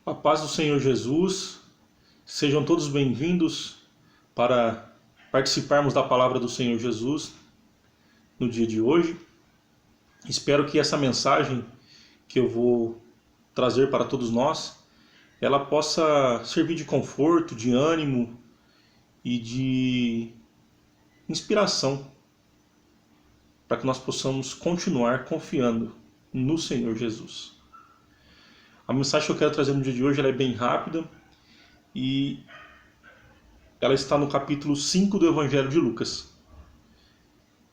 A paz do Senhor Jesus, sejam todos bem-vindos para participarmos da palavra do Senhor Jesus no dia de hoje. Espero que essa mensagem que eu vou trazer para todos nós, ela possa servir de conforto, de ânimo e de inspiração para que nós possamos continuar confiando no Senhor Jesus. A mensagem que eu quero trazer no dia de hoje ela é bem rápida e ela está no capítulo 5 do Evangelho de Lucas,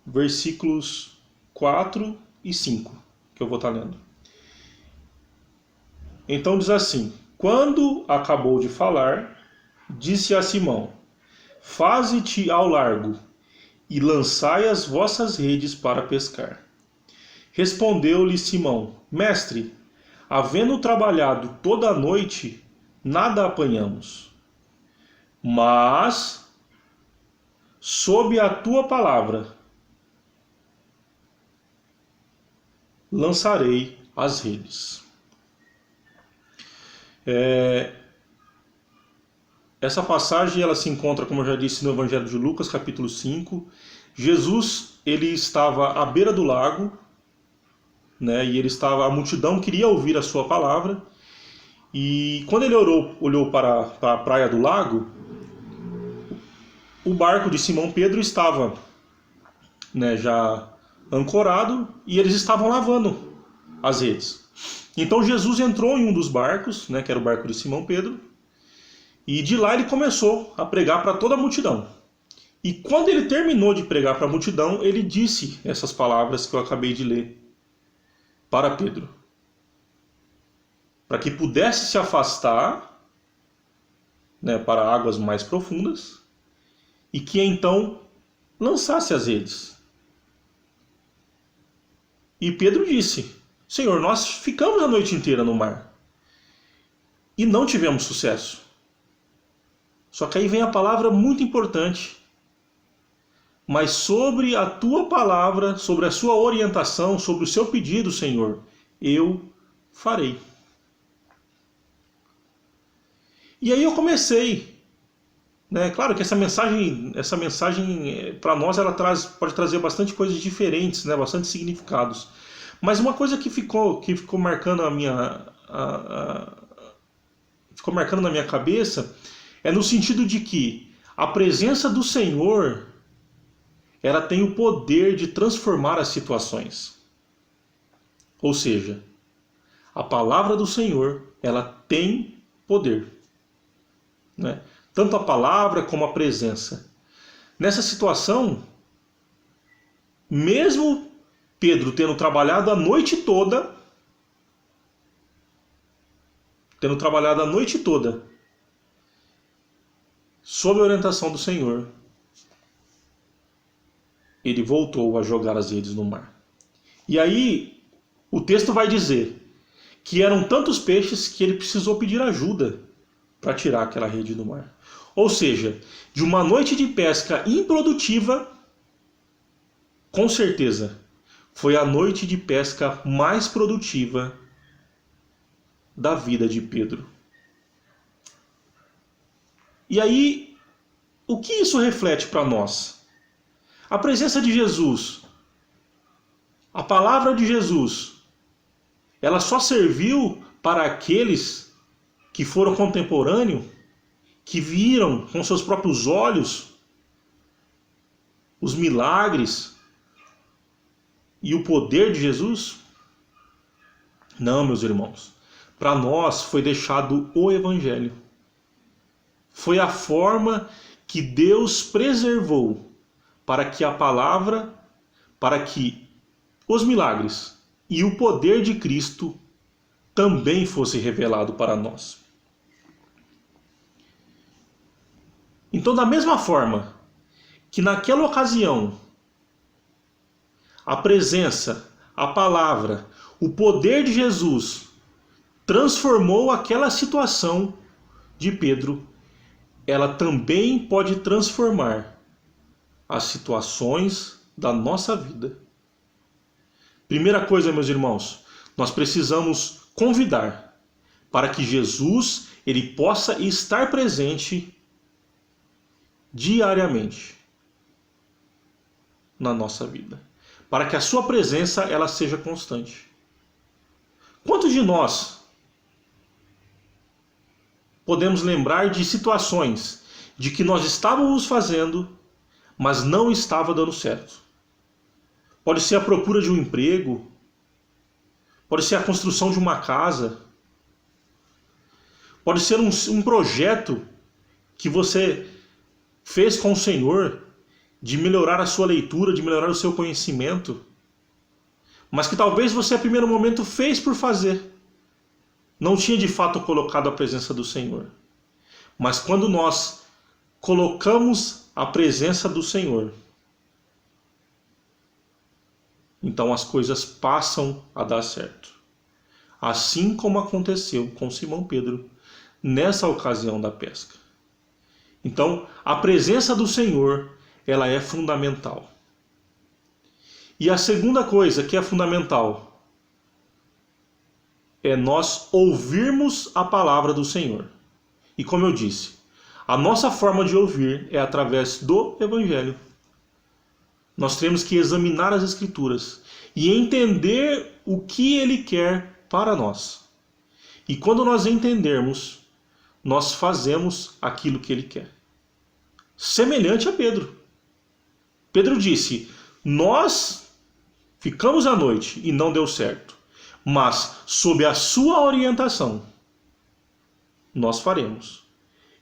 versículos 4 e 5, que eu vou estar lendo. Então diz assim: quando acabou de falar, disse a Simão: faze-te ao largo e lançai as vossas redes para pescar. Respondeu-lhe Simão: mestre, havendo trabalhado toda a noite, nada apanhamos. Mas, sob a tua palavra, lançarei as redes. Essa passagem ela se encontra, como eu já disse, no Evangelho de Lucas, capítulo 5. Jesus ele estava à beira do lago, e a multidão queria ouvir a sua palavra, e quando ele olhou para a praia do lago, o barco de Simão Pedro estava já ancorado e eles estavam lavando as redes. Então Jesus entrou em um dos barcos, que era o barco de Simão Pedro, e de lá ele começou a pregar para toda a multidão. E quando ele terminou de pregar para a multidão, ele disse essas palavras que eu acabei de ler para Pedro, para que pudesse se afastar para águas mais profundas e que então lançasse as redes. E Pedro disse: Senhor, nós ficamos a noite inteira no mar e não tivemos sucesso. Só que aí vem a palavra muito importante: mas sobre a tua palavra, sobre a sua orientação, sobre o seu pedido, Senhor, eu farei. E aí eu comecei, claro que essa mensagem para nós ela pode trazer bastante coisas diferentes, bastante significados. Mas uma coisa que ficou marcando ficou marcando na minha cabeça é no sentido de que a presença do Senhor ela tem o poder de transformar as situações. Ou seja, a palavra do Senhor, ela tem poder. Tanto a palavra como a presença. Nessa situação, mesmo Pedro tendo trabalhado a noite toda, sob a orientação do Senhor, ele voltou a jogar as redes no mar. E aí, o texto vai dizer que eram tantos peixes que ele precisou pedir ajuda para tirar aquela rede do mar. Ou seja, de uma noite de pesca improdutiva, com certeza, foi a noite de pesca mais produtiva da vida de Pedro. E aí, o que isso reflete para nós? A presença de Jesus, a palavra de Jesus, ela só serviu para aqueles que foram contemporâneos, que viram com seus próprios olhos os milagres e o poder de Jesus? Não, meus irmãos. Para nós foi deixado o Evangelho. Foi a forma que Deus preservou para que a palavra, para que os milagres e o poder de Cristo também fosse revelado para nós. Então, da mesma forma que naquela ocasião a presença, a palavra, o poder de Jesus transformou aquela situação de Pedro, ela também pode transformar as situações da nossa vida. Primeira coisa, meus irmãos, nós precisamos convidar, para que Jesus ele possa estar presente diariamente na nossa vida, para que a sua presença ela seja constante. Quantos de nós podemos lembrar de situações de que nós estávamos fazendo, mas não estava dando certo? Pode ser a procura de um emprego, pode ser a construção de uma casa, pode ser um projeto que você fez com o Senhor de melhorar a sua leitura, de melhorar o seu conhecimento, mas que talvez você a primeiro momento fez por fazer. Não tinha de fato colocado a presença do Senhor. Mas quando nós colocamos a presença do Senhor, então as coisas passam a dar certo. Assim como aconteceu com Simão Pedro nessa ocasião da pesca. Então, a presença do Senhor, ela é fundamental. E a segunda coisa que é fundamental é nós ouvirmos a palavra do Senhor. E como eu disse, a nossa forma de ouvir é através do Evangelho. Nós temos que examinar as Escrituras e entender o que Ele quer para nós. E quando nós entendermos, nós fazemos aquilo que Ele quer. Semelhante a Pedro. Pedro disse, nós ficamos à noite e não deu certo, mas sob a sua orientação, nós faremos.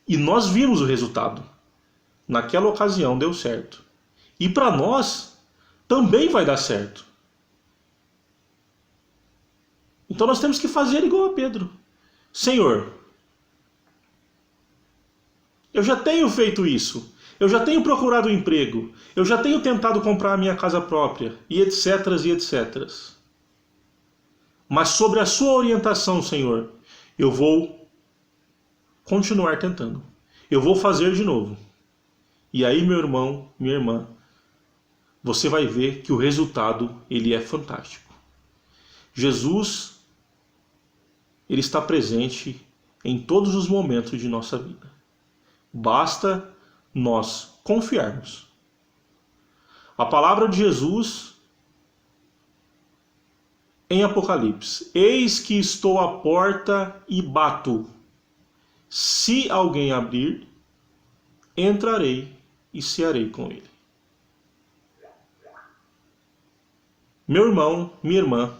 E nós vimos o resultado. Naquela ocasião deu certo. E para nós também vai dar certo. Então nós temos que fazer igual a Pedro. Senhor, eu já tenho feito isso. Eu já tenho procurado um emprego. Eu já tenho tentado comprar a minha casa própria. E etc, e etc. Mas sobre a sua orientação, Senhor, eu vou continuar tentando. Eu vou fazer de novo. E aí, meu irmão, minha irmã, você vai ver que o resultado ele é fantástico. Jesus, ele está presente em todos os momentos de nossa vida. Basta nós confiarmos. A palavra de Jesus em Apocalipse: eis que estou à porta e bato. Se alguém abrir, entrarei e cearei com ele. Meu irmão, minha irmã,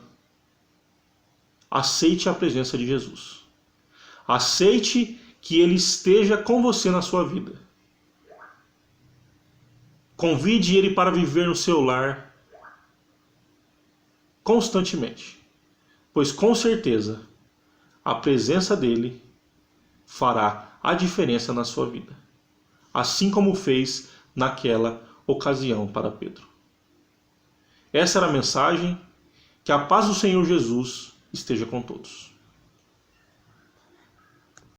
aceite a presença de Jesus. Aceite que Ele esteja com você na sua vida. Convide Ele para viver no seu lar constantemente, pois com certeza a presença dEle fará a diferença na sua vida, assim como fez naquela ocasião para Pedro. Essa era a mensagem. Que a paz do Senhor Jesus esteja com todos.